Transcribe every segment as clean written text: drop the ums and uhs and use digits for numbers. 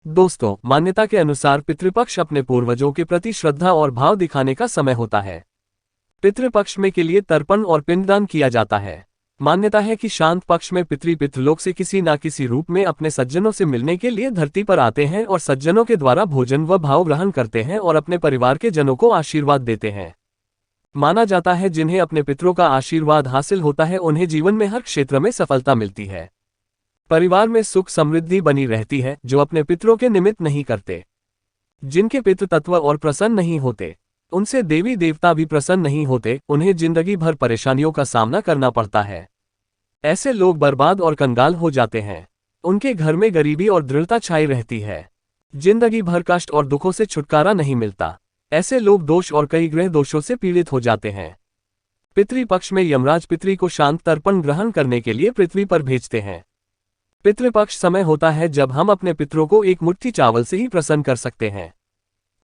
दोस्तों, मान्यता के अनुसार पितृपक्ष अपने पूर्वजों के प्रति श्रद्धा और भाव दिखाने का समय होता है। पितृपक्ष में के लिए तर्पण और पिंडदान किया जाता है। मान्यता है कि शांत पक्ष में पितृलोक से किसी न किसी रूप में अपने सज्जनों से मिलने के लिए धरती पर आते हैं और सज्जनों के द्वारा भोजन व भाव ग्रहण करते हैं और अपने परिवार के जनों को आशीर्वाद देते हैं। माना जाता है जिन्हें अपने पितरों का आशीर्वाद हासिल होता है उन्हें जीवन में हर क्षेत्र में सफलता मिलती है। परिवार में सुख समृद्धि बनी रहती है। जो अपने पितरों के निमित्त नहीं करते, जिनके पितृ तत्व और प्रसन्न नहीं होते, उनसे देवी देवता भी प्रसन्न नहीं होते, उन्हें जिंदगी भर परेशानियों का सामना करना पड़ता है। ऐसे लोग बर्बाद और कंगाल हो जाते हैं। उनके घर में गरीबी और दृढ़ता छाई रहती है। जिंदगी भर कष्ट और दुखों से छुटकारा नहीं मिलता। ऐसे लोग दोष और कई ग्रह दोषों से पीड़ित हो जाते हैं। पितृपक्ष में यमराज पितरी को शांत तर्पण ग्रहण करने के लिए पृथ्वी पर भेजते हैं। पितृपक्ष समय होता है जब हम अपने पितरों को एक मुट्ठी चावल से ही प्रसन्न कर सकते हैं।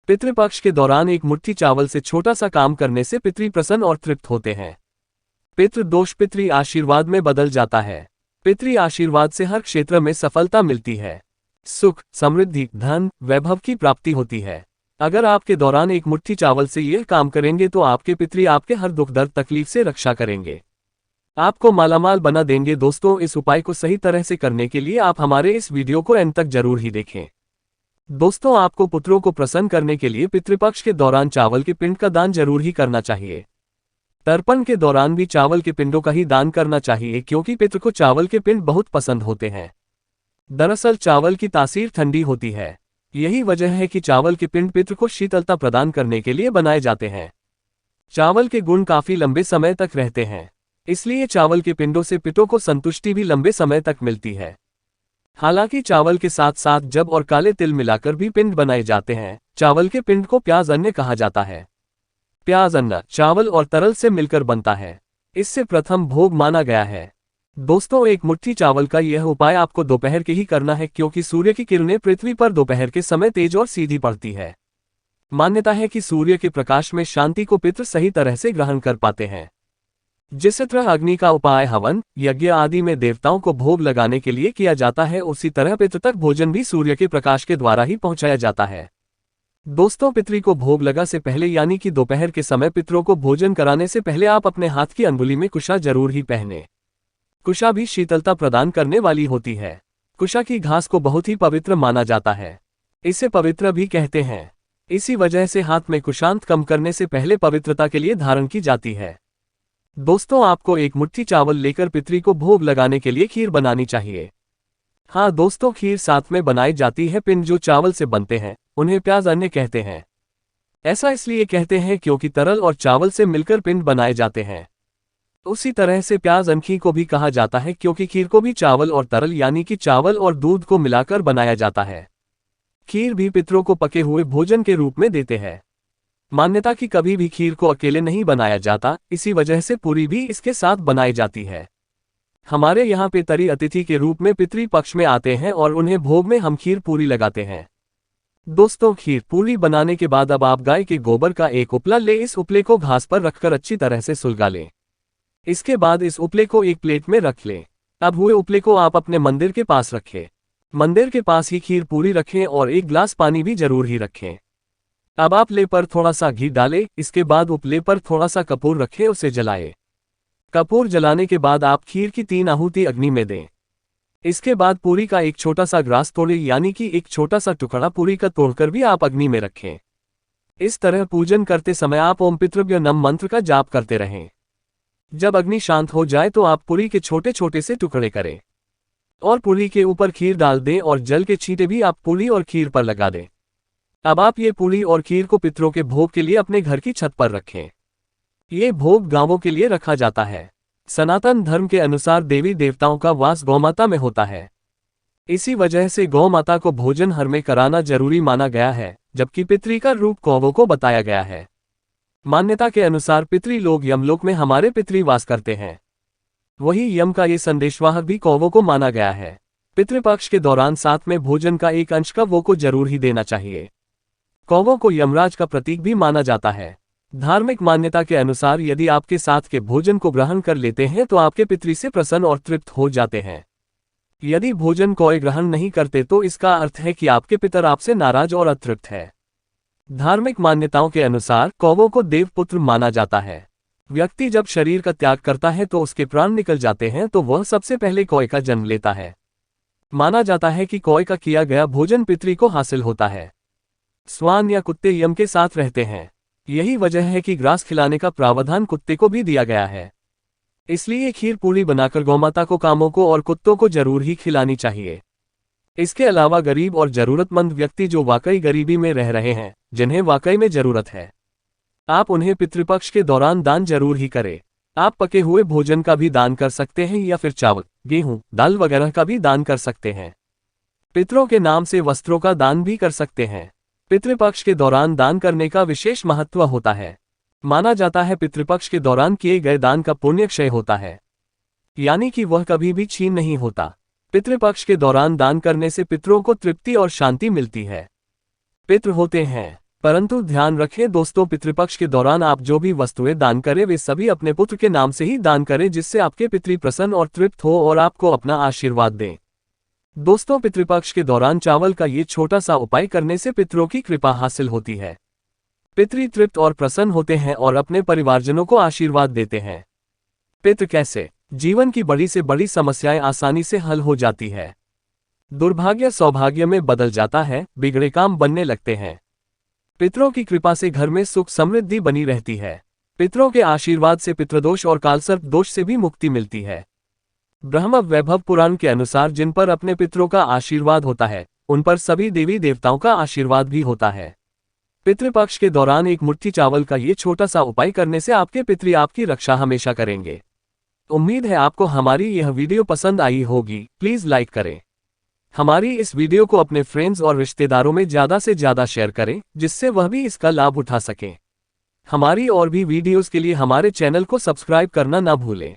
पितृपक्ष के दौरान एक मुट्ठी चावल से छोटा सा काम करने से पितरी प्रसन्न और तृप्त होते हैं। पितृ दोष पितरी आशीर्वाद में बदल जाता है। पितरी आशीर्वाद से हर क्षेत्र में सफलता मिलती है। सुख समृद्धि धन वैभव की प्राप्ति होती है। अगर आपके दौरान एक मुट्ठी चावल से यह काम करेंगे तो आपके पितरी आपके हर दुख दर्द तकलीफ से रक्षा करेंगे, आपको मालामाल बना देंगे। दोस्तों, इस उपाय को सही तरह से करने के लिए आप हमारे इस वीडियो को अंत तक जरूर ही देखें। दोस्तों, आपको पुत्रों को प्रसन्न करने के लिए पितृपक्ष के दौरान चावल के पिंड का दान जरूर ही करना चाहिए। तर्पण के दौरान भी चावल के पिंडों का ही दान करना चाहिए क्योंकि पितृ को चावल के पिंड बहुत पसंद होते हैं। दरअसल चावल की तासीर ठंडी होती है। यही वजह है कि चावल के पिंड पितृ को शीतलता प्रदान करने के लिए बनाए जाते हैं। चावल के गुण काफी लंबे समय तक रहते हैं, इसलिए चावल के पिंडों से पितरों को संतुष्टि भी लंबे समय तक मिलती है। हालांकि चावल के साथ साथ जब और काले तिल मिलाकर भी पिंड बनाए जाते हैं। चावल के पिंड को प्याज अन्न कहा जाता है। प्याज अन्न चावल और तरल से मिलकर बनता है। इससे प्रथम भोग माना गया है। दोस्तों, एक मुट्ठी चावल का यह उपाय आपको दोपहर के ही करना है क्योंकि सूर्य की किरणें पृथ्वी पर दोपहर के समय तेज और सीधी पड़ती है। मान्यता है कि सूर्य के प्रकाश में शांति को पितृ सही तरह से ग्रहण कर पाते हैं। जिस तरह अग्नि का उपाय हवन यज्ञ आदि में देवताओं को भोग लगाने के लिए किया जाता है, उसी तरह पितृ तक भोजन भी सूर्य के प्रकाश के द्वारा ही पहुंचाया जाता है। दोस्तों, पितरी को भोग लगा से पहले यानी कि दोपहर के समय पितरों को भोजन कराने से पहले आप अपने हाथ की अंगुली में कुशा जरूर ही पहने। कुशा भी शीतलता प्रदान करने वाली होती है। कुशा की घास को बहुत ही पवित्र माना जाता है। इसे पवित्र भी कहते हैं। इसी वजह से हाथ में कुशांत कम करने से पहले पवित्रता के लिए धारण की जाती है। दोस्तों, आपको एक मुट्ठी चावल लेकर पितरी को भोग लगाने के लिए खीर बनानी चाहिए। हाँ दोस्तों, खीर साथ में बनाई जाती है। पिंड जो चावल से बनते हैं उन्हें प्याज अन्न कहते हैं। ऐसा इसलिए कहते हैं क्योंकि तरल और चावल से मिलकर पिंड बनाए जाते हैं। उसी तरह से प्याज अन्न को भी कहा जाता है क्योंकि खीर को भी चावल और तरल यानी कि चावल और दूध को मिलाकर बनाया जाता है। खीर भी पितरों को पके हुए भोजन के रूप में देते हैं। मान्यता कि कभी भी खीर को अकेले नहीं बनाया जाता, इसी वजह से पूरी भी इसके साथ बनाई जाती है। हमारे यहाँ पितरी अतिथि के रूप में पितृ पक्ष में आते हैं और उन्हें भोग में हम खीर पूरी लगाते हैं। दोस्तों, खीर पूरी बनाने के बाद अब आप गाय के गोबर का एक उपला ले इस उपले को घास पर रखकर अच्छी तरह से सुलगा लें। इसके बाद इस उपले को एक प्लेट में रख लें। अब हुए उपले को आप अपने मंदिर के पास रखें। मंदिर के पास ही खीर पूरी रखें और एक गिलास पानी भी जरूर ही रखें। अब आप ले पर थोड़ा सा घी डालें। इसके बाद उपले पर थोड़ा सा कपूर रखें, उसे जलाएं। कपूर जलाने के बाद आप खीर की 3 आहुति अग्नि में दें। इसके बाद पूरी का एक छोटा सा ग्रास तोड़ें यानी कि एक छोटा सा टुकड़ा पूरी का तोड़कर भी आप अग्नि में रखें। इस तरह पूजन करते समय आप ओम पितृभ्यो नमः मंत्र का जाप करते रहें। जब अग्नि शांत हो जाए तो आप पूरी के छोटे छोटे से टुकड़े करें और पूरी के ऊपर खीर डाल दें और जल के छींटे भी आप पूरी और खीर पर लगा दें। अब आप ये पूरी और खीर को पितरों के भोग के लिए अपने घर की छत पर रखें। ये भोग गांवों के लिए रखा जाता है। सनातन धर्म के अनुसार देवी देवताओं का वास गौमाता में होता है। इसी वजह से गौ माता को भोजन हर में कराना जरूरी माना गया है, जबकि पितरी का रूप कौवों को बताया गया है। मान्यता के अनुसार पितरी लोग यमलोक में हमारे पितरी वास करते हैं। वही यम का ये संदेशवाहक भी कौवों को माना गया है। पितृपक्ष के दौरान साथ में भोजन का एक अंश कौवों को जरूर ही देना चाहिए। कौवों को यमराज का प्रतीक भी माना जाता है। धार्मिक मान्यता के अनुसार यदि आपके साथ के भोजन को ग्रहण कर लेते हैं तो आपके पितरी से प्रसन्न और तृप्त हो जाते हैं। यदि भोजन कौवे ग्रहण नहीं करते तो इसका अर्थ है कि आपके पितर आपसे नाराज और अतृप्त है। धार्मिक मान्यताओं के अनुसार कौवों को देवपुत्र माना जाता है। व्यक्ति जब शरीर का त्याग करता है तो उसके प्राण निकल जाते हैं तो वह सबसे पहले कौवे का जन्म लेता है। माना जाता है कि कौवे का किया गया भोजन पितरी को हासिल होता है। स्वान या कुत्ते यम के साथ रहते हैं। यही वजह है कि ग्रास खिलाने का प्रावधान कुत्ते को भी दिया गया है। इसलिए खीर पूरी बनाकर गौमाता को, कामों को और कुत्तों को जरूर ही खिलानी चाहिए। इसके अलावा गरीब और जरूरतमंद व्यक्ति जो वाकई गरीबी में रह रहे हैं, जिन्हें वाकई में जरूरत है, आप उन्हें पितृपक्ष के दौरान दान जरूर ही करें। आप पके हुए भोजन का भी दान कर सकते हैं या फिर चावल, गेहूं, दाल वगैरह का भी दान कर सकते हैं। पितरों के नाम से वस्त्रों का दान भी कर सकते हैं। पितृपक्ष के दौरान दान करने का विशेष महत्व होता है। माना जाता है पितृपक्ष के दौरान किए गए दान का पुण्य क्षय होता है, यानी कि वह कभी भी छीन नहीं होता। पितृपक्ष के दौरान दान करने से पितरों को तृप्ति और शांति मिलती है। पितृ होते हैं, परंतु ध्यान रखें दोस्तों, पितृपक्ष के दौरान आप जो भी वस्तुएं दान करें वे सभी अपने पुत्र के नाम से ही दान करें, जिससे आपके पितृ प्रसन्न और तृप्त हो और आपको अपना आशीर्वाद दें। दोस्तों, पितृपक्ष के दौरान चावल का ये छोटा सा उपाय करने से पितरों की कृपा हासिल होती है। पितृ तृप्त और प्रसन्न होते हैं और अपने परिवारजनों को आशीर्वाद देते हैं। पितृ कैसे जीवन की बड़ी से बड़ी समस्याएं आसानी से हल हो जाती है। दुर्भाग्य सौभाग्य में बदल जाता है, बिगड़े काम बनने लगते हैं। पितरों की कृपा से घर में सुख समृद्धि बनी रहती है। पितरों के आशीर्वाद से पितृदोष और कालसर्प दोष से भी मुक्ति मिलती है। ब्रह्म वैभव पुराण के अनुसार जिन पर अपने पितरों का आशीर्वाद होता है, उन पर सभी देवी देवताओं का आशीर्वाद भी होता है। पितृपक्ष के दौरान एक मुट्ठी चावल का ये छोटा सा उपाय करने से आपके पितृ आपकी रक्षा हमेशा करेंगे। उम्मीद है आपको हमारी यह वीडियो पसंद आई होगी। प्लीज लाइक करें। हमारी इस वीडियो को अपने फ्रेंड्स और रिश्तेदारों में ज़्यादा से ज़्यादा शेयर करें, जिससे वह भी इसका लाभ उठा सकें। हमारी और भी वीडियोस के लिए हमारे चैनल को सब्सक्राइब करना ना भूलें।